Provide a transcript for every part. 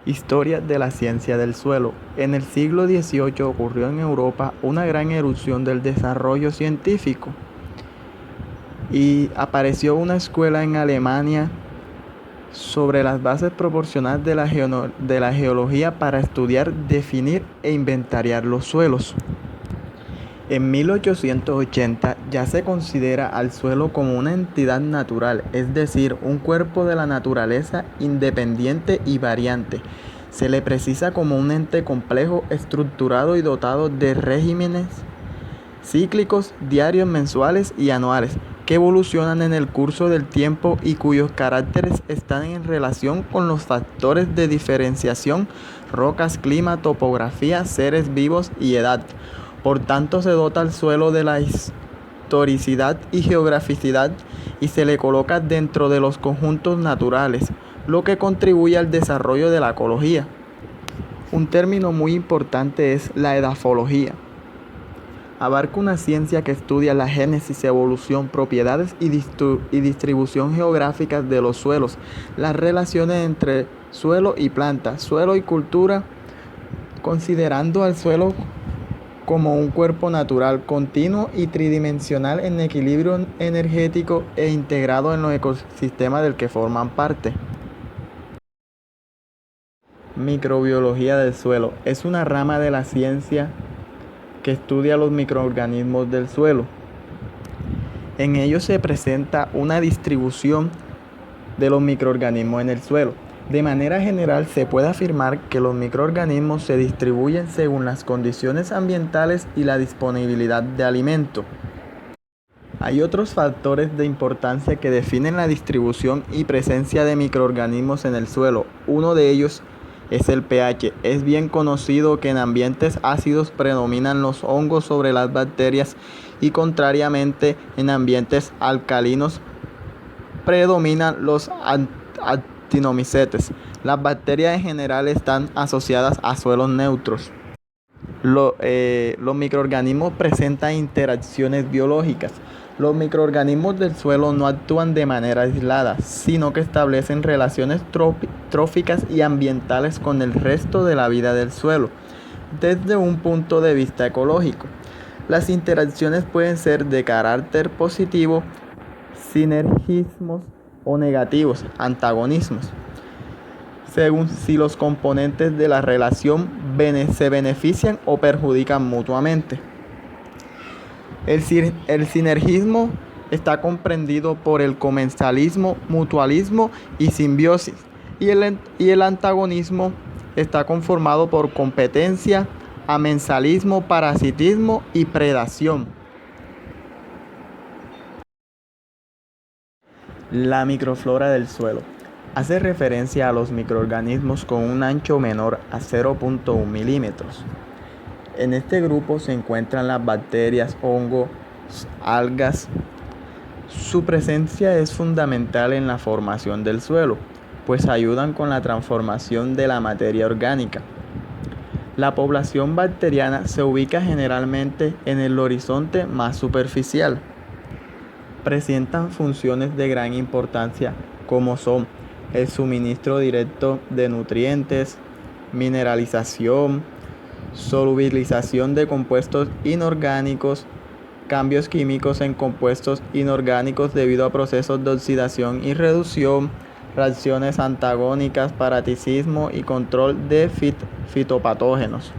Historia de la ciencia del suelo. En el siglo XVIII ocurrió en Europa una gran erupción del desarrollo científico y apareció una escuela en Alemania sobre las bases proporcionales de la geología para estudiar, definir e inventariar los suelos. En 1880 ya se considera al suelo como una entidad natural, es decir, un cuerpo de la naturaleza independiente y variante. Se le precisa como un ente complejo, estructurado y dotado de regímenes cíclicos, diarios, mensuales y anuales, que evolucionan en el curso del tiempo y cuyos caracteres están en relación con los factores de diferenciación, rocas, clima, topografía, seres vivos y edad. Por tanto, se dota al suelo de la historicidad y geograficidad y se le coloca dentro de los conjuntos naturales, lo que contribuye al desarrollo de la ecología. Un término muy importante es la edafología. Abarca una ciencia que estudia la génesis, evolución, propiedades y distribución geográficas de los suelos, las relaciones entre suelo y planta, suelo y cultura, considerando al suelo como un cuerpo natural, continuo y tridimensional en equilibrio energético e integrado en los ecosistemas del que forman parte. Microbiología del suelo es una rama de la ciencia que estudia los microorganismos del suelo. En ello se presenta una distribución de los microorganismos en el suelo. De manera general, se puede afirmar que los microorganismos se distribuyen según las condiciones ambientales y la disponibilidad de alimento. Hay otros factores de importancia que definen la distribución y presencia de microorganismos en el suelo. Uno de ellos es el pH. Es bien conocido que en ambientes ácidos predominan los hongos sobre las bacterias y contrariamente en ambientes alcalinos predominan los actinomycetes. Las bacterias en general están asociadas a suelos neutros. Los microorganismos presentan interacciones biológicas. Los microorganismos del suelo no actúan de manera aislada, sino que establecen relaciones tróficas y ambientales con el resto de la vida del suelo, desde un punto de vista ecológico. Las interacciones pueden ser de carácter positivo, sinergismos, o negativos, antagonismos, según si los componentes de la relación se benefician o perjudican mutuamente. El sinergismo está comprendido por el comensalismo, mutualismo y simbiosis, y el antagonismo está conformado por competencia, amensalismo, parasitismo y predación. La microflora del suelo hace referencia a los microorganismos con un ancho menor a 0.1 milímetros. En este grupo se encuentran las bacterias, hongos, algas. Su presencia es fundamental en la formación del suelo, pues ayudan con la transformación de la materia orgánica. La población bacteriana se ubica generalmente en el horizonte más superficial. Presentan funciones de gran importancia como son el suministro directo de nutrientes, mineralización, solubilización de compuestos inorgánicos, cambios químicos en compuestos inorgánicos debido a procesos de oxidación y reducción, reacciones antagónicas, parasitismo y control de fitopatógenos.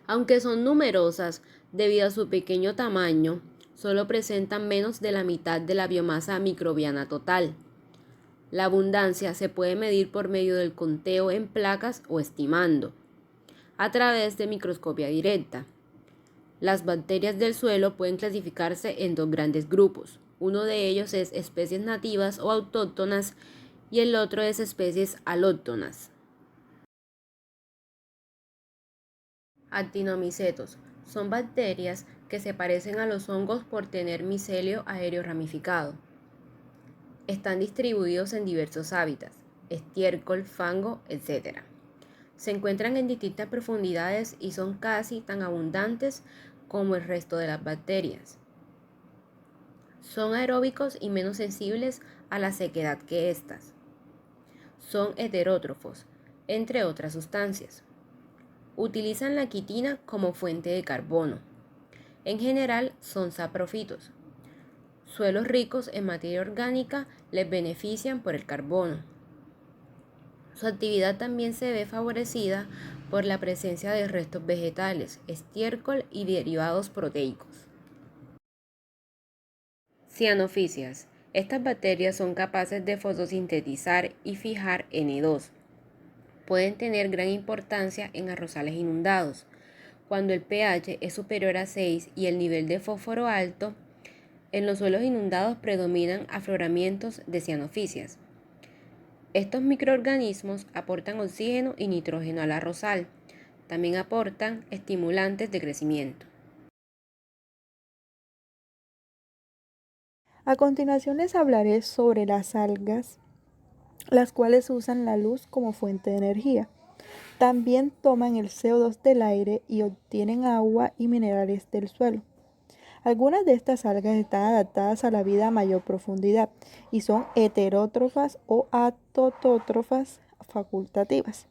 Aunque son numerosas, debido a su pequeño tamaño, solo presentan menos de la mitad de la biomasa microbiana total. La abundancia se puede medir por medio del conteo en placas o estimando, a través de microscopía directa. Las bacterias del suelo pueden clasificarse en dos grandes grupos. Uno de ellos es especies nativas o autóctonas y el otro es especies alóctonas. Actinomicetos son bacterias que se parecen a los hongos por tener micelio aéreo ramificado. Están distribuidos en diversos hábitats, estiércol, fango, etc. Se encuentran en distintas profundidades y son casi tan abundantes como el resto de las bacterias. Son aeróbicos y menos sensibles a la sequedad que éstas. Son heterótrofos, entre otras sustancias. Utilizan la quitina como fuente de carbono. En general son saprófitos. Suelos ricos en materia orgánica les benefician por el carbono. Su actividad también se ve favorecida por la presencia de restos vegetales, estiércol y derivados proteicos. Cianofisias. Estas bacterias son capaces de fotosintetizar y fijar N2. Pueden tener gran importancia en arrozales inundados. Cuando el pH es superior a 6 y el nivel de fósforo alto, en los suelos inundados predominan afloramientos de cianofisias. Estos microorganismos aportan oxígeno y nitrógeno al arrozal. También aportan estimulantes de crecimiento. A continuación les hablaré sobre las algas, las cuales usan la luz como fuente de energía. También toman el CO2 del aire y obtienen agua y minerales del suelo. Algunas de estas algas están adaptadas a la vida a mayor profundidad y son heterótrofas o autotótrofas facultativas.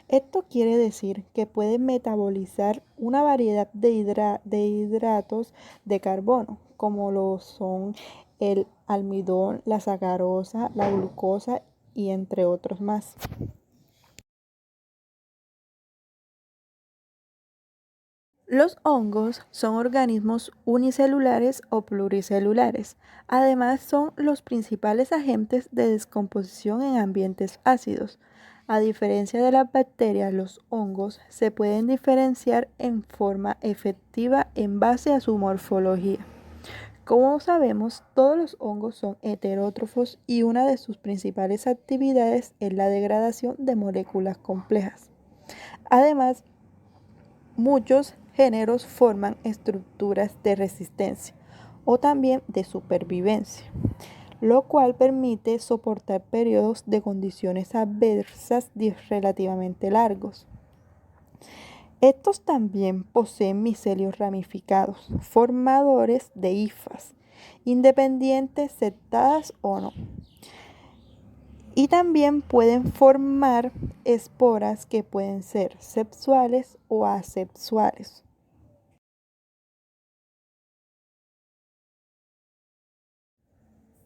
Esto quiere decir que pueden metabolizar una variedad de hidratos de carbono, como lo son el almidón, la sacarosa, la glucosa y entre otros más. Los hongos son organismos unicelulares o pluricelulares. Además, son los principales agentes de descomposición en ambientes ácidos. A diferencia de las bacterias, los hongos se pueden diferenciar en forma efectiva en base a su morfología. Como sabemos, todos los hongos son heterótrofos y una de sus principales actividades es la degradación de moléculas complejas. Además, muchos géneros forman estructuras de resistencia o también de supervivencia, lo cual permite soportar periodos de condiciones adversas relativamente largos. Estos también poseen micelios ramificados, formadores de hifas, independientes, septadas o no. Y también pueden formar esporas que pueden ser sexuales o asexuales.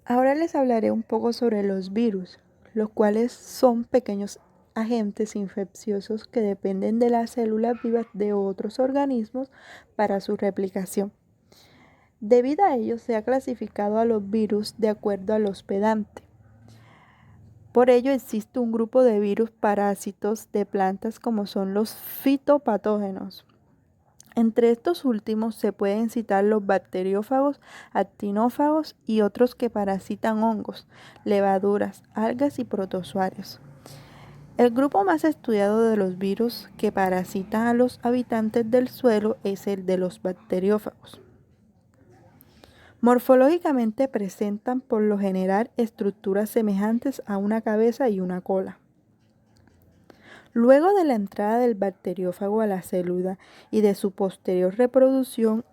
Ahora les hablaré un poco sobre los virus, los cuales son pequeños agentes infecciosos que dependen de las células vivas de otros organismos para su replicación. Debido a ello, se ha clasificado a los virus de acuerdo al hospedante. Por ello existe un grupo de virus parásitos de plantas como son los fitopatógenos. Entre estos últimos se pueden citar los bacteriófagos, actinófagos y otros que parasitan hongos, levaduras, algas y protozoarios. El grupo más estudiado de los virus que parasitan a los habitantes del suelo es el de los bacteriófagos. Morfológicamente presentan por lo general estructuras semejantes a una cabeza y una cola. Luego de la entrada del bacteriófago a la célula y de su posterior reproducción,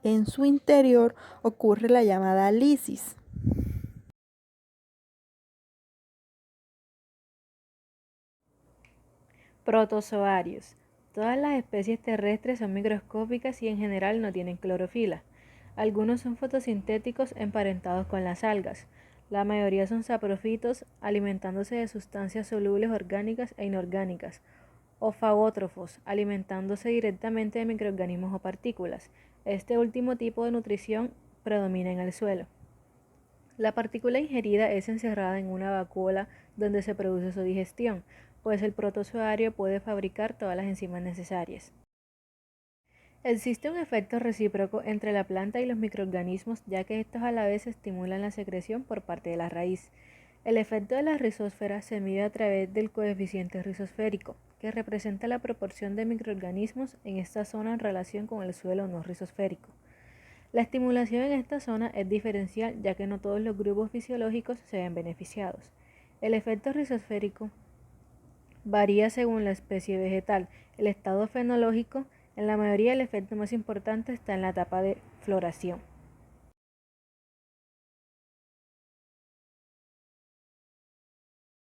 en su interior ocurre la llamada lisis. Protozoarios. Todas las especies terrestres son microscópicas y en general no tienen clorofila. Algunos son fotosintéticos emparentados con las algas. La mayoría son saprófitos, alimentándose de sustancias solubles orgánicas e inorgánicas, o fagótrofos, alimentándose directamente de microorganismos o partículas. Este último tipo de nutrición predomina en el suelo. La partícula ingerida es encerrada en una vacuola donde se produce su digestión, pues el protozoario puede fabricar todas las enzimas necesarias. Existe un efecto recíproco entre la planta y los microorganismos, ya que estos a la vez estimulan la secreción por parte de la raíz. El efecto de la rizósfera se mide a través del coeficiente rizosférico, que representa la proporción de microorganismos en esta zona en relación con el suelo no rizosférico. La estimulación en esta zona es diferencial, ya que no todos los grupos fisiológicos se ven beneficiados. El efecto rizosférico varía según la especie vegetal. El estado fenológico, en la mayoría el efecto más importante está en la etapa de floración.